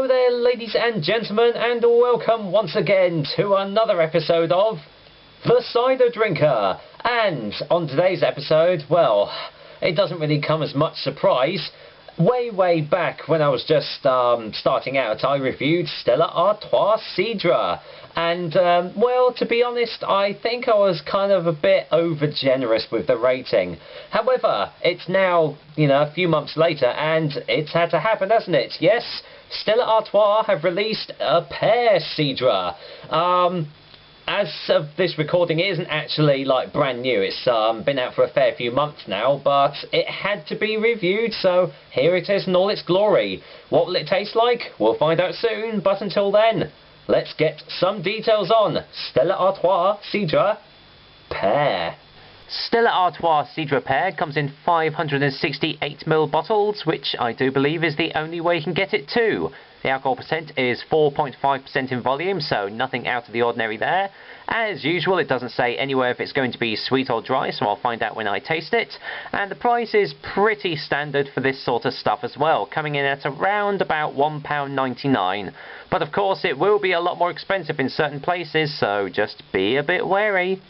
Hello there, ladies and gentlemen, and welcome once again to another episode of The Cider Drinker. And on today's episode, well, it doesn't really come as much surprise. Way back when I was just starting out, I reviewed Stella Artois Cidre. And, well, to be honest, I think I was kind of a bit over-generous with the rating. However, it's now, a few months later, and it's had to happen, hasn't it? Yes, Stella Artois have released a pear cidre. As of this recording, it isn't actually, brand new. It's been out for a fair few months now, but it had to be reviewed, so here it is in all its glory. What will it taste like? We'll find out soon, but until then, let's get some details on Stella Artois Cidre Pear. Stella Artois Cidre Pear comes in 568ml bottles, which I do believe is the only way you can get it too. The alcohol percent is 4.5% in volume, so nothing out of the ordinary there. As usual, it doesn't say anywhere if it's going to be sweet or dry, so I'll find out when I taste it. And the price is pretty standard for this sort of stuff as well, coming in at around about £1.99. But of course, it will be a lot more expensive in certain places, so just be a bit wary.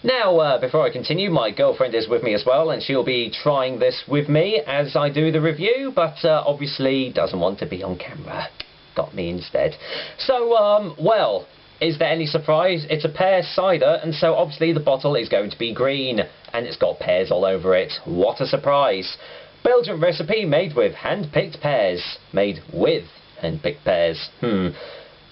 Now, before I continue, my girlfriend is with me as well, and she'll be trying this with me as I do the review, but obviously doesn't want to be on camera. Got me instead. So, well, is there any surprise? It's a pear cider, and so obviously the bottle is going to be green, and it's got pears all over it. What a surprise! Belgian recipe made with hand-picked pears. Made with hand-picked pears.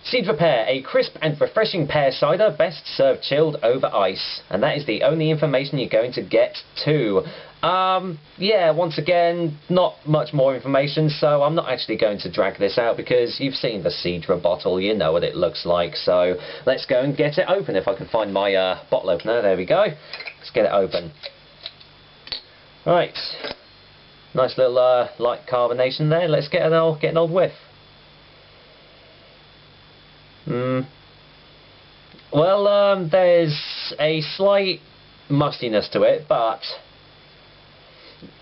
Cidre Pear, a crisp and refreshing pear cider, best served chilled over ice. And that is the only information you're going to get too. Yeah, once again, not much more information, so I'm not actually going to drag this out because you've seen the Cidre bottle, you know what it looks like. So let's go and get it open. If I can find my bottle opener, there we go. Let's get it open. Right, nice little light carbonation there. Let's get an old whiff. Well, there's a slight mustiness to it, but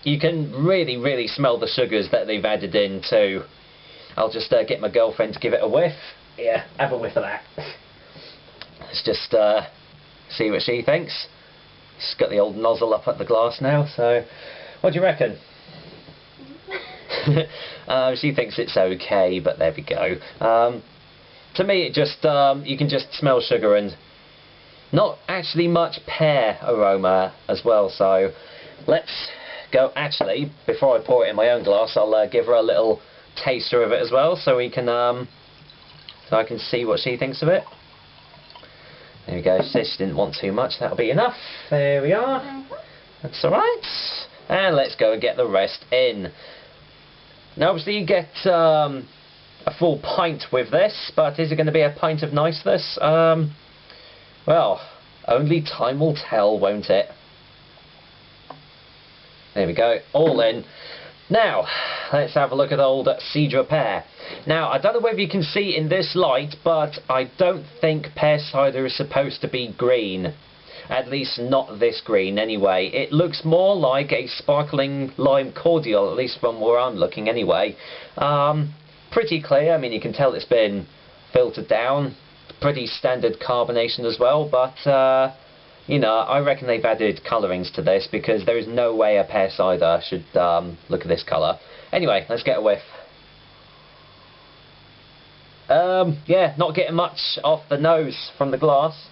you can really smell the sugars that they've added in too. I'll just get my girlfriend to give it a whiff. Yeah, have a whiff of that. Let's just see what she thinks. She's got the old nozzle up at the glass now, so what do you reckon? She thinks it's okay, but there we go. To me, it just you can just smell sugar and not actually much pear aroma as well. So let's go. Actually, before I pour it in my own glass, I'll give her a little taster of it as well, so we can so I can see what she thinks of it. There we go. She said she didn't want too much. That'll be enough. There we are. That's all right. And let's go and get the rest in. Now, obviously, you get a full pint with this, but is it going to be a pint of niceness? Well, only time will tell, won't it? There we go, all in. Now, let's have a look at old Cidre Pear. Now, I don't know whether you can see in this light, but I don't think pear cider is supposed to be green. At least not this green anyway. It looks more like a sparkling lime cordial, at least from where I'm looking anyway. Pretty clear. I mean, you can tell it's been filtered down. Pretty standard carbonation as well, but I reckon they've added colourings to this because there is no way a pear cider should look at this colour. Anyway, let's get a whiff. Yeah, not getting much off the nose from the glass.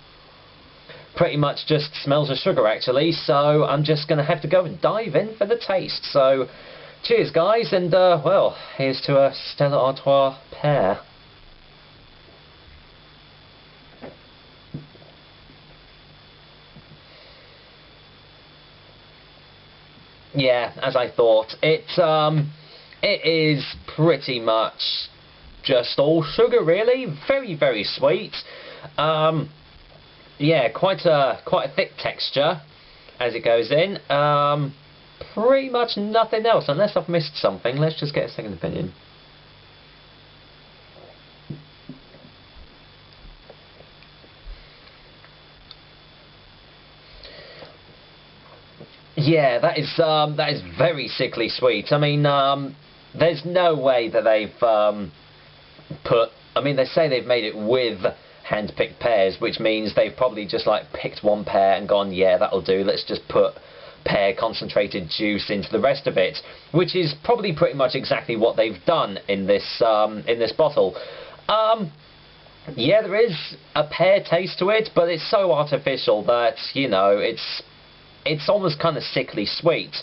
Pretty much just smells of sugar actually, so I'm just going to have to go and dive in for the taste. So cheers guys, and well, here's to a Stella Artois Pear. Yeah, as I thought, it is pretty much just all sugar really, very sweet. Yeah, quite a thick texture as it goes in. Pretty much nothing else, unless I've missed something. Let's just get a second opinion. Yeah, that is very sickly sweet. I mean, there's no way that they've put, I mean, they say they've made it with hand-picked pears, which means they've probably just like picked one pear and gone, yeah, that'll do, let's just put pear concentrated juice into the rest of it, which is probably pretty much exactly what they've done in this bottle. Yeah, there is a pear taste to it, but it's so artificial that, you know, it's almost kind of sickly sweet.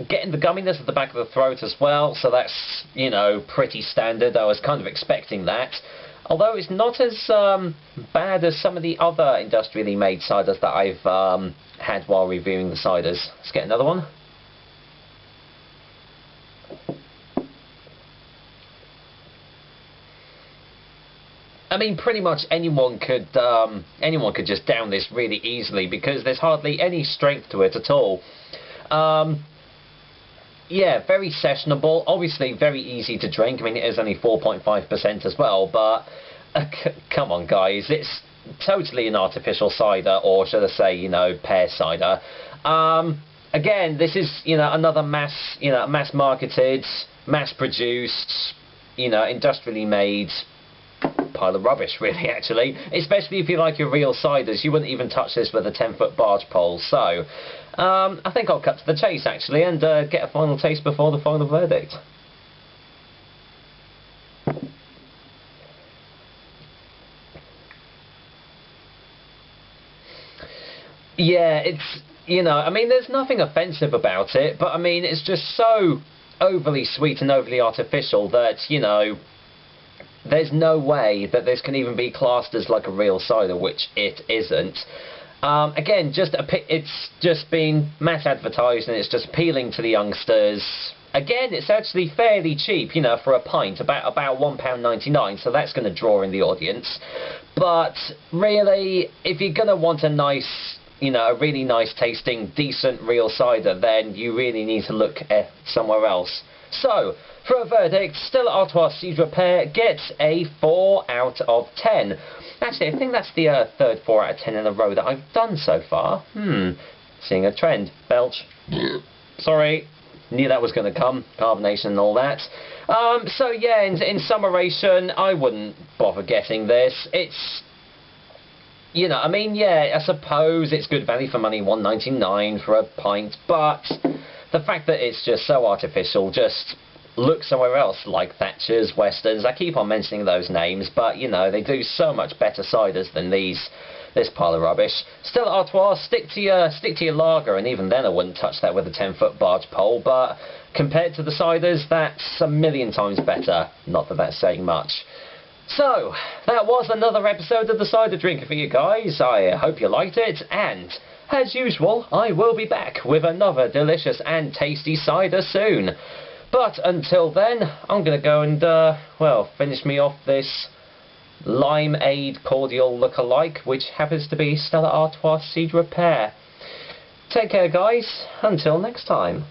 Getting the gumminess at the back of the throat as well, so that's, you know, pretty standard. I was kind of expecting that. Although it's not as bad as some of the other industrially made ciders that I've had while reviewing the ciders. Let's get another one. I mean, pretty much anyone could just down this really easily because there's hardly any strength to it at all. Yeah, very sessionable. Obviously, very easy to drink. I mean, it is only 4.5% as well, but come on, guys, it's totally an artificial cider, or should I say, you know, pear cider. Again, this is, you know, another mass-marketed, mass-produced, you know, industrially made pile of rubbish, really, actually. Especially if you like your real ciders, you wouldn't even touch this with a 10-foot barge pole. So, I think I'll cut to the chase, actually, and get a final taste before the final verdict. Yeah, it's, you know, I mean, there's nothing offensive about it, but I mean, it's just so overly sweet and overly artificial that, you know, there's no way that this can even be classed as like a real cider, which it isn't. Again, it's just been mass advertised and it's just appealing to the youngsters. Again, it's actually fairly cheap, you know, for a pint, about £1.99, so that's going to draw in the audience. But really, if you're going to want a nice, you know, a really nice tasting, decent real cider, then you really need to look somewhere else. So, for a verdict, Stella Artois Cidre Pear gets a 4 out of 10. Actually, I think that's the third 4 out of 10 in a row that I've done so far. Seeing a trend. Belch. Sorry. Knew that was going to come. Carbonation and all that. So yeah, in summarization, I wouldn't bother getting this. It's, you know, I mean, yeah, I suppose it's good value for money, £1.99 for a pint, but the fact that it's just so artificial, just look somewhere else, like Thatcher's, Westerns. I keep on mentioning those names, but, you know, they do so much better ciders than this pile of rubbish. Stella Artois, stick to your lager, and even then I wouldn't touch that with a 10-foot barge pole, but compared to the ciders, that's a million times better. Not that that's saying much. So, that was another episode of The Cider Drinker for you guys. I hope you liked it, and as usual, I will be back with another delicious and tasty cider soon. But until then, I'm going to go and, well, finish me off this limeade cordial look-alike, which happens to be Stella Artois Cidre Pear. Take care, guys. Until next time.